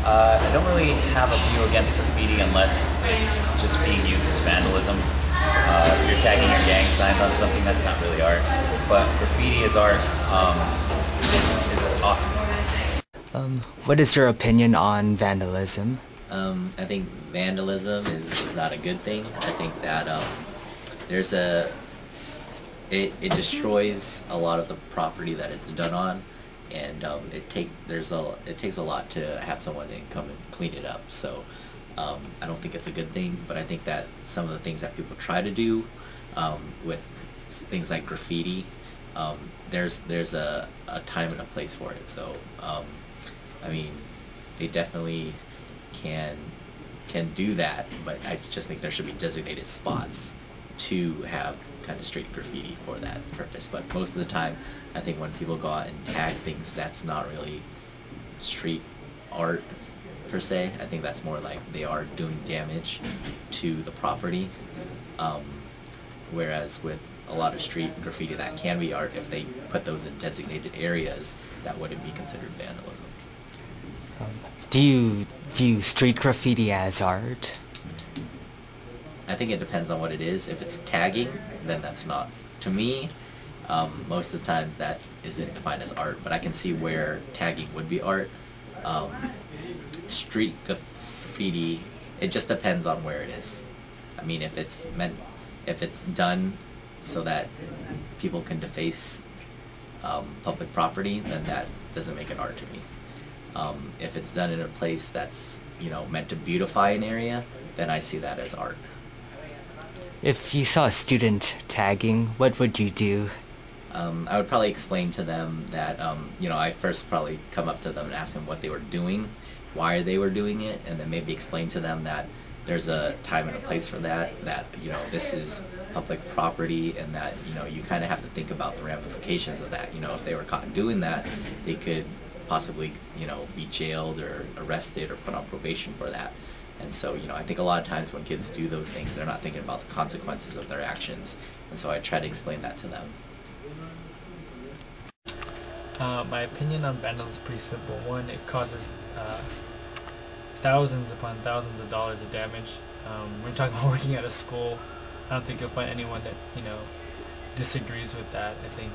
I don't really have a view against graffiti unless it's just being used as vandalism. If you're tagging your gang signs on something, that's not really art. But graffiti is art. It's awesome. What is your opinion on vandalism? I think vandalism is not a good thing. I think that it destroys a lot of the property that it's done on, and it takes a lot to have someone come and clean it up. So I don't think it's a good thing. But I think that some of the things that people try to do with things like graffiti, there's a time and a place for it. So I mean, they definitely can do that, but I just think there should be designated spots to have kind of street graffiti for that purpose. But most of the time, I think when people go out and tag things, that's not really street art per se. I think that's more like they are doing damage to the property. Whereas with a lot of street graffiti, that can be art if they put those in designated areas that wouldn't be considered vandalism. Do you view street graffiti as art? I think it depends on what it is. If it's tagging, then that's not. To me, most of the time that isn't defined as art, but I can see where tagging would be art. Street graffiti, it just depends on where it is. I mean, if it's done so that people can deface public property, then that doesn't make it art to me. If it's done in a place that's, meant to beautify an area, then I see that as art. If you saw a student tagging, what would you do? I would probably explain to them that, I first probably come up to them and ask them what they were doing, why they were doing it, and then maybe explain to them that there's a time and a place for that, this is public property, and that, you kind of have to think about the ramifications of that. If they were caught doing that, they could possibly, be jailed or arrested or put on probation for that. And so, I think a lot of times when kids do those things, they're not thinking about the consequences of their actions. And so I try to explain that to them. My opinion on vandalism is pretty simple. One, it causes thousands upon thousands of dollars of damage. When you're talking about working at a school, I don't think you'll find anyone that, disagrees with that. I think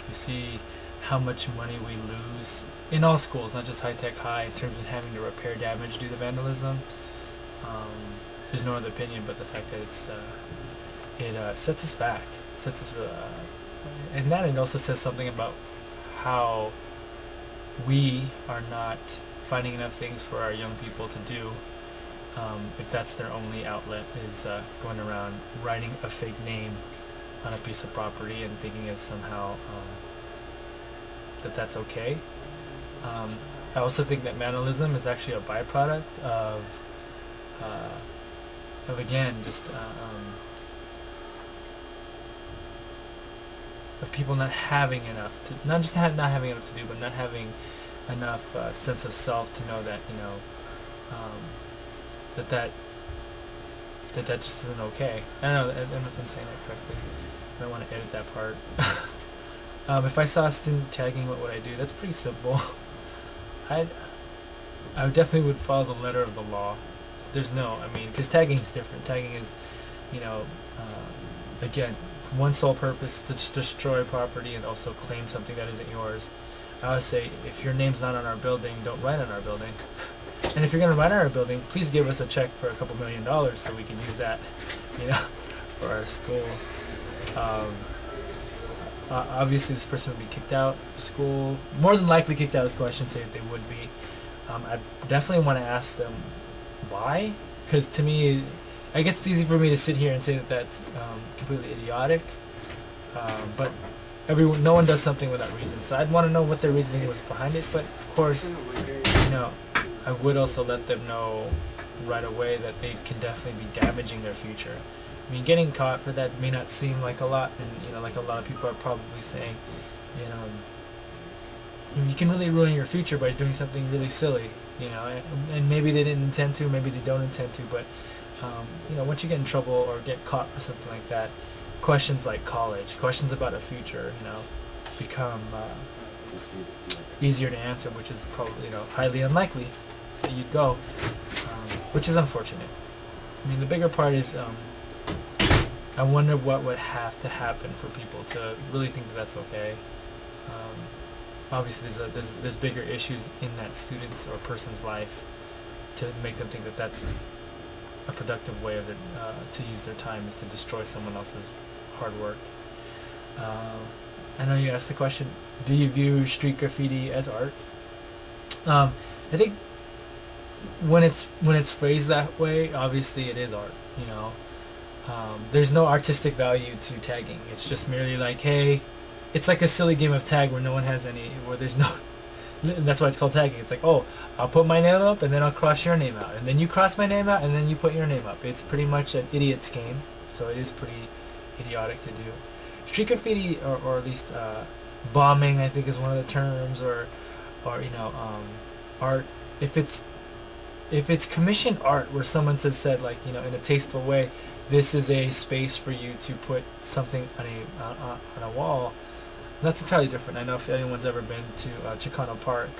you see how much money we lose in all schools, not just high-tech high, in terms of having to repair damage due to vandalism. There's no other opinion but the fact that it sets us back, and that it also says something about how we are not finding enough things for our young people to do, if that's their only outlet, is going around writing a fake name on a piece of property and thinking it's somehow that's okay. I also think that vandalism is actually a byproduct of again, just of people not having enough to, not just not having enough to do, but not having enough sense of self to know that, that just isn't okay. I don't know if I'm saying that correctly. I don't want to edit that part. If I saw a student tagging, what would I do? That's pretty simple. I definitely would follow the letter of the law. Because tagging is different. Tagging is, again, for one sole purpose, to destroy property and also claim something that isn't yours. I would say, if your name's not on our building, don't write on our building. And if you're going to write on our building, please give us a check for a couple $1 million so we can use that, for our school. Obviously, this person would be kicked out of school. More than likely kicked out of school. I shouldn't say that they would be. I definitely want to ask them why, because to me, I guess it's easy for me to sit here and say that that's completely idiotic. But no one does something without reason. So I'd want to know what their reasoning was behind it. But of course, I would also let them know right away that they can definitely be damaging their future. I mean, getting caught for that may not seem like a lot, and like a lot of people are probably saying, you can really ruin your future by doing something really silly, and maybe they didn't intend to, maybe they don't intend to, but once you get in trouble or get caught for something like that, questions like college, questions about a future, become easier to answer, which is probably highly unlikely that let you go, which is unfortunate. I mean, the bigger part is I wonder what would have to happen for people to really think that that's okay. Obviously, there's bigger issues in that student's or person's life to make them think that that's a productive way of to use their time is to destroy someone else's hard work. I know you asked the question, do you view street graffiti as art? I think when it's phrased that way, obviously it is art, you know. There's no artistic value to tagging. It's just merely like, hey, it's like a silly game of tag where no one has any, where there's no, that's why it's called tagging. It's like, oh, I'll put my name up and then I'll cross your name out, and then you cross my name out and then you put your name up. It's pretty much an idiot's game, so it is pretty idiotic to do. Street graffiti, or at least bombing, I think is one of the terms, or you know, art. If it's commissioned art where someone said like, you know, in a tasteful way, this is a space for you to put something on a wall, that's entirely different. I know if anyone's ever been to Chicano Park,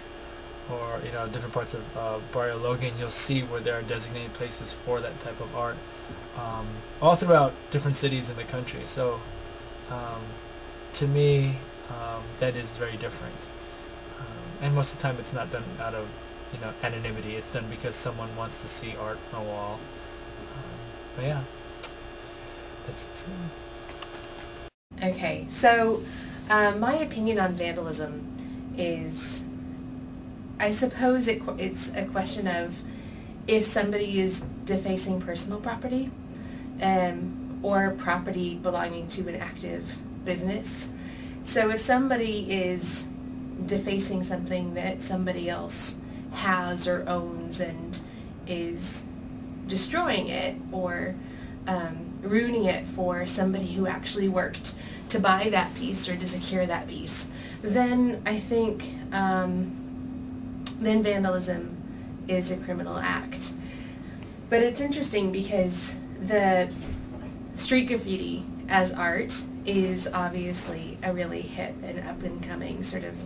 or you know, different parts of Barrio Logan, you'll see where there are designated places for that type of art, all throughout different cities in the country. So to me, that is very different, and most of the time it's not done out of, you know, anonymity. It's done because someone wants to see art on a wall. But yeah, that's it for me. Okay, so my opinion on vandalism is, I suppose it's a question of if somebody is defacing personal property, or property belonging to an active business. So if somebody is defacing something that somebody else has or owns and is destroying it, or ruining it for somebody who actually worked to buy that piece or to secure that piece, then I think then vandalism is a criminal act. But it's interesting because the street graffiti as art is obviously a really hip and up-and-coming sort of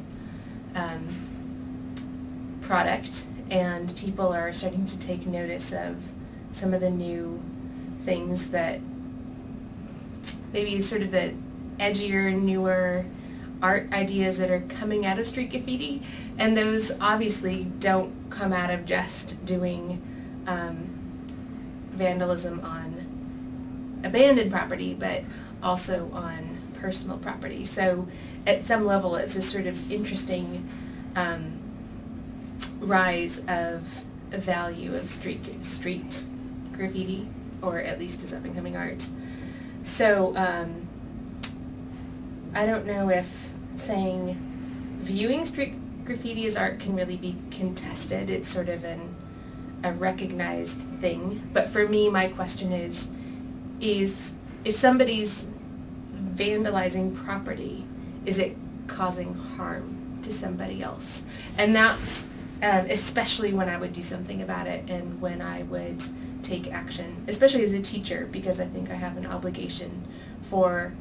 product, and people are starting to take notice of some of the new things that maybe sort of the edgier, newer art ideas that are coming out of street graffiti, and those obviously don't come out of just doing vandalism on abandoned property, but also on personal property. So at some level it's a sort of interesting rise of a value of street graffiti, or at least as up-and-coming art. So I don't know if saying viewing street graffiti as art can really be contested. It's sort of a recognized thing. But for me, my question is if somebody's vandalizing property, is it causing harm to somebody else? And that's especially when I would do something about it, and when I would take action, especially as a teacher, because I think I have an obligation for,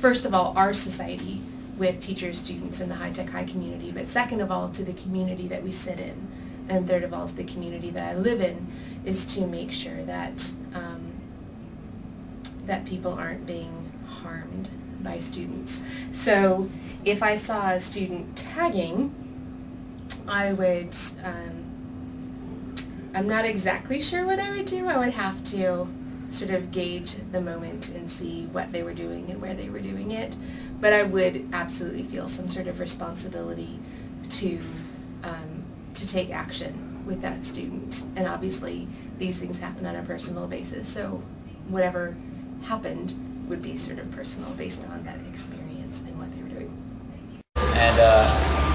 first of all, our society with teachers, students, and the high-tech high community, but second of all, to the community that we sit in, and third of all, to the community that I live in, is to make sure that that people aren't being harmed by students. So if I saw a student tagging, I would, I'm not exactly sure what I would do. I would have to sort of gauge the moment and see what they were doing and where they were doing it. But I would absolutely feel some sort of responsibility to take action with that student. And obviously these things happen on a personal basis, so whatever happened would be sort of personal based on that experience and what they were doing. And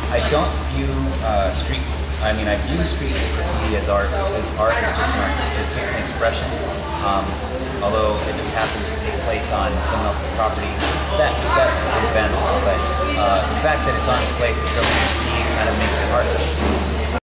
I don't view I view street graffiti as art. Art is just an expression. Although it just happens to take place on someone else's property, that's vandalism. But the fact that it's on display for someone to see kind of makes it harder.